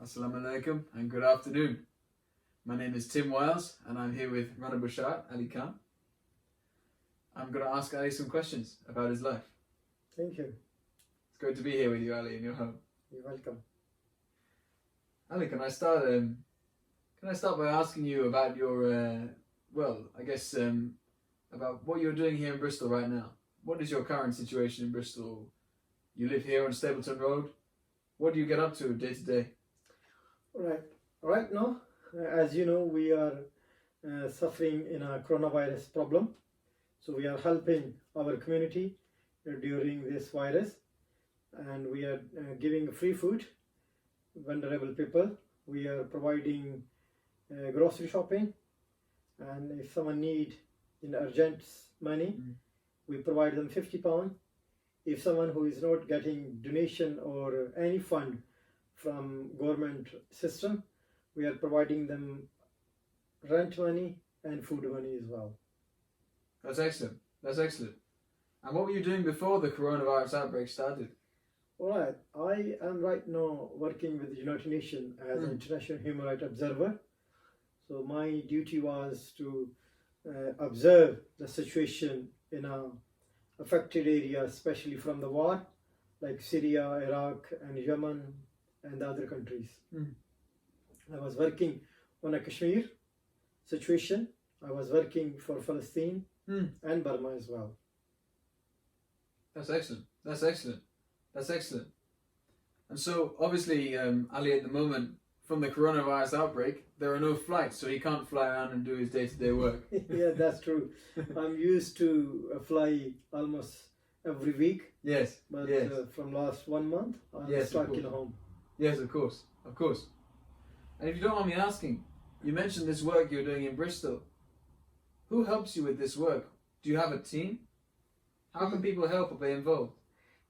Assalamu alaikum and good afternoon. My name is Tim Wiles and I'm here with Rana Basharat Ali Khan. I'm going to ask Ali some questions about his life. Thank you. It's good to be here with you, Ali, in your home. You're welcome. Ali, can I start by asking you about your, about what you're doing here in Bristol right now? What is your current situation in Bristol? You live here on Stapleton Road. What do you get up to day to day? Right now, as you know, we are suffering in a coronavirus problem. So we are helping our community during this virus, and we are giving free food, vulnerable people. We are providing grocery shopping, and if someone need in urgent money, we provide them £50. If someone who is not getting donation or any fund from government system, we are providing them rent money and food money as well. That's excellent. That's excellent. And what were you doing before the coronavirus outbreak started? Alright, I am right now working with the United Nations as an International Human Rights Observer. So my duty was to observe the situation in a affected area, especially from the war, like Syria, Iraq and Yemen and the other countries. I was working on a Kashmir situation. I was working for Palestine and Burma as well. That's excellent. That's excellent. That's excellent. And so, obviously, Ali, at the moment, from the coronavirus outbreak, there are no flights, so he can't fly around and do his day-to-day work. Yeah, that's true. I'm used to fly almost every week. Yes. But yes. From last 1 month, I'm stuck in home. Yes, of course. Of course. And if you don't mind me asking, you mentioned this work you're doing in Bristol. Who helps you with this work? Do you have a team? How can people help or be involved?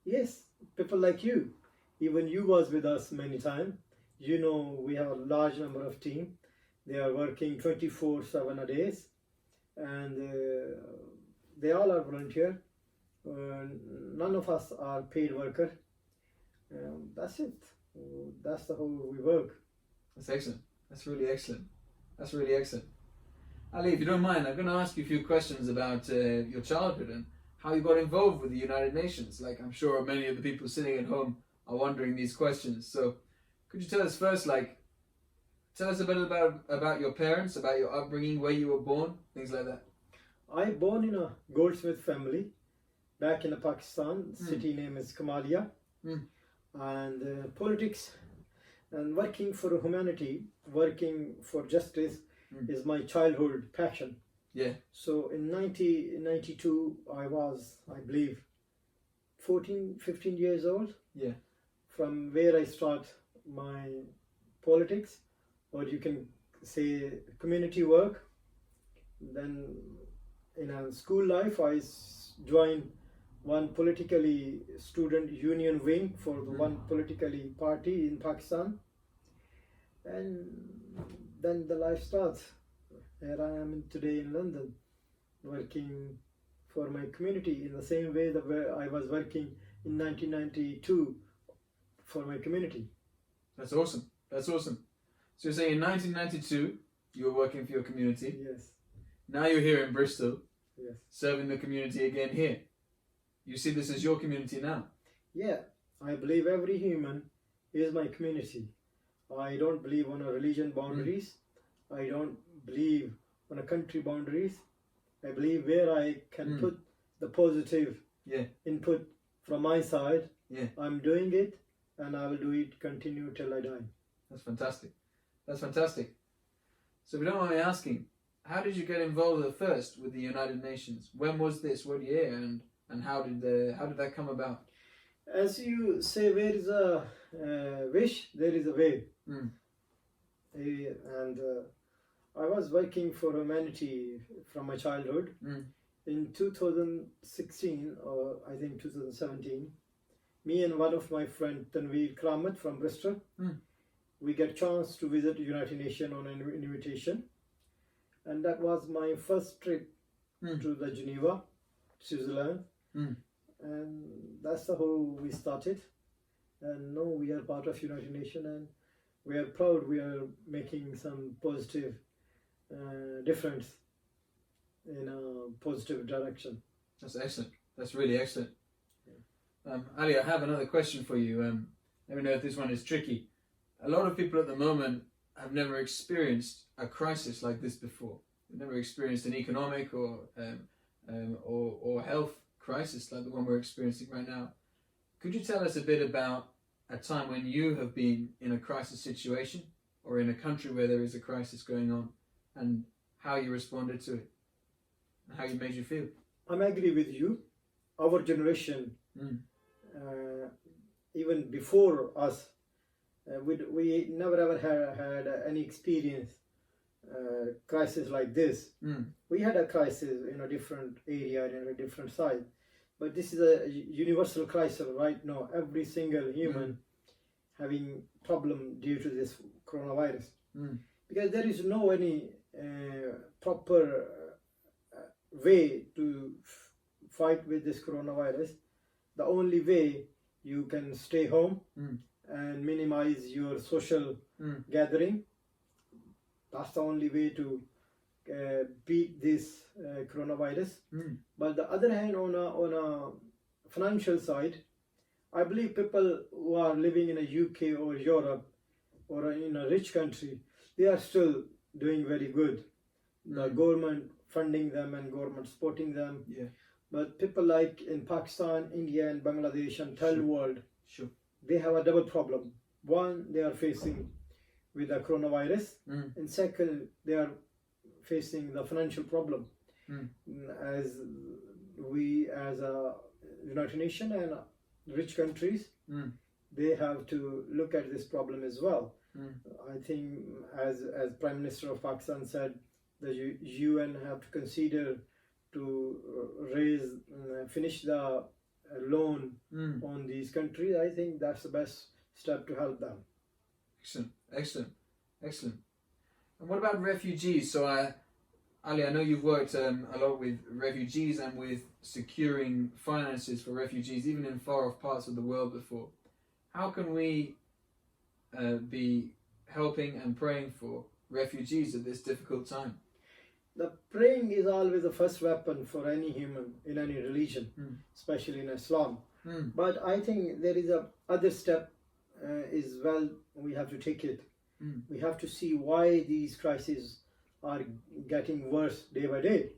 Yes, people like you. Even you was with us many times. You know, we have a large number of team. They are working 24/7 a days, and they all are volunteer. None of us are paid worker. That's it. That's the whole we work. That's excellent. That's really excellent. That's really excellent. Ali, if you don't mind, I'm going to ask you a few questions about your childhood and how you got involved with the United Nations. Like, I'm sure many of the people sitting at home are wondering these questions. So, could you tell us first, tell us a bit about your parents, about your upbringing, where you were born, things like that? I born in a goldsmith family back in Pakistan. City name is Kamalia. And politics and working for humanity, working for justice is my childhood passion. Yeah. So in 1992, I was, I believe, 15 years old. Yeah. From where I start my politics, or you can say community work. Then in a school life, I joined one politically student union wing for the one politically party in Pakistan, and then the life starts. Here I am today in London, working for my community in the same way that I was working in 1992 for my community. That's awesome. That's awesome. So you're saying in 1992 you were working for your community. Yes. Now you're here in Bristol. Yes. Serving the community again here. You see this as your community now? Yeah. I believe every human is my community. I don't believe on a religion boundaries. I don't believe on a country boundaries. I believe where I can put the positive input from my side. Yeah. I'm doing it, and I will do it continue till I die. That's fantastic. That's fantastic. So if you don't mind me asking, how did you get involved at first with the United Nations? When was this? What year? And how did that come about? As you say, where is a wish, there is a way. And I was working for humanity from my childhood. In 2016, or I think 2017, me and one of my friends, Tanveer Kramat from Bristol, we get chance to visit the United Nations on an invitation. And that was my first trip to the Geneva, Switzerland. And that's the how we started. And now we are part of United Nations, and we are proud we are making some positive difference in a positive direction. That's excellent. That's really excellent. Ali, I have another question for you. Let me know if this one is tricky. A lot of people at the moment have never experienced a crisis like this before. They've never experienced an economic or health crisis like the one we're experiencing right now. Could you tell us a bit about a time when you have been in a crisis situation or in a country where there is a crisis going on, and how you responded to it and how it made you feel? I agree with you. Our generation, even before us, we never ever had any experience crisis like this. We had a crisis in a different area and in a different side, but this is a universal crisis right now. Every single human having problem due to this coronavirus, because there is no any proper way to fight with this coronavirus. The only way, you can stay home and minimize your social gathering. That's the only way to beat this coronavirus. But the other hand, on a financial side, I believe people who are living in a UK or Europe or in a rich country, they are still doing very good. The government funding them and government supporting them. Yeah. But people like in Pakistan, India and Bangladesh and third world, they have a double problem. One, they are facing with the coronavirus, and second, they are facing the financial problem. As we, as a United Nations and rich countries, they have to look at this problem as well. I think, as Prime Minister of Pakistan said, the UN have to consider to finish the loan on these countries. I think that's the best step to help them. Excellent. And what about refugees? So, Ali, I know you've worked a lot with refugees and with securing finances for refugees, even in far-off parts of the world before. How can we be helping and praying for refugees at this difficult time? The praying is always the first weapon for any human in any religion, especially in Islam. But I think there is a other step is, well, we have to take it. We have to see why these crises are getting worse day by day,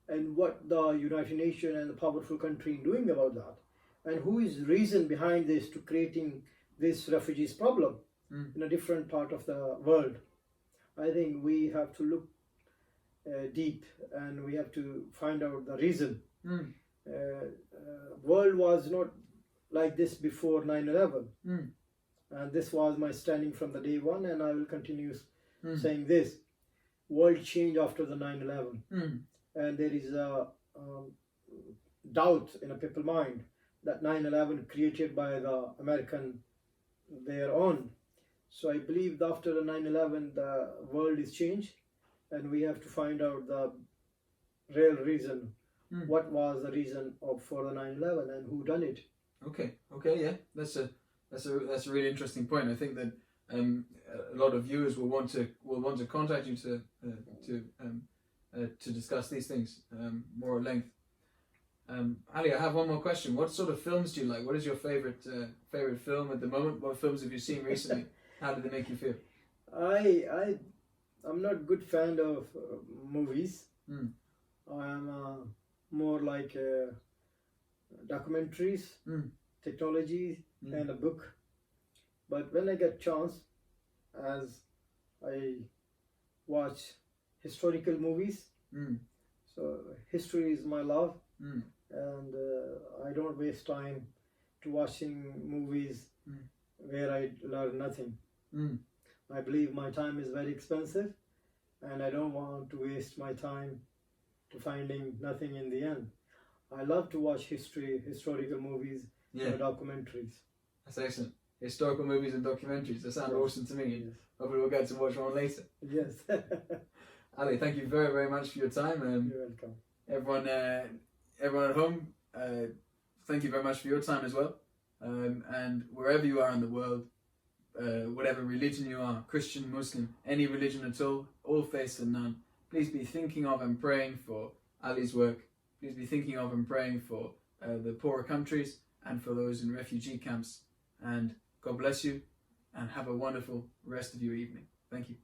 and what the United Nations and the powerful country doing about that, and who is reason behind this to creating this refugees problem in a different part of the world. I think we have to look deep, and we have to find out the reason. World was not like this before 9/11, and this was my standing from the day one, and I will continue saying this. World changed after the 9/11, and there is a doubt in a people's mind that 9/11 created by the American their own. So I believe that after the 9/11 the world is changed, and we have to find out the real reason. What was the reason for the 9/11 and who done it? Okay, yeah, that's a really interesting point. I think that a lot of viewers will want to contact you to discuss these things more at length. Ali, I have one more question. What sort of films do you like? What is your favorite film at the moment? What films have you seen recently? How did they make you feel? I'm not good fan of movies. I'm more like documentaries, technology, and a book. But when I get chance, as I watch historical movies, so history is my love, and I don't waste time to watching movies where I learn nothing. I believe my time is very expensive, and I don't want to waste my time to finding nothing in the end. I love to watch historical movies and documentaries. That's excellent. Historical movies and documentaries. That sounds awesome to me. Yes. Hopefully we'll get to watch one later. Yes. Ali, thank you very, very much for your time. You're welcome. Everyone at home, thank you very much for your time as well. And wherever you are in the world, whatever religion you are, Christian, Muslim, any religion at all faiths and none, please be thinking of and praying for Ali's work. Please be thinking of and praying for the poorer countries and for those in refugee camps. And God bless you and have a wonderful rest of your evening. Thank you.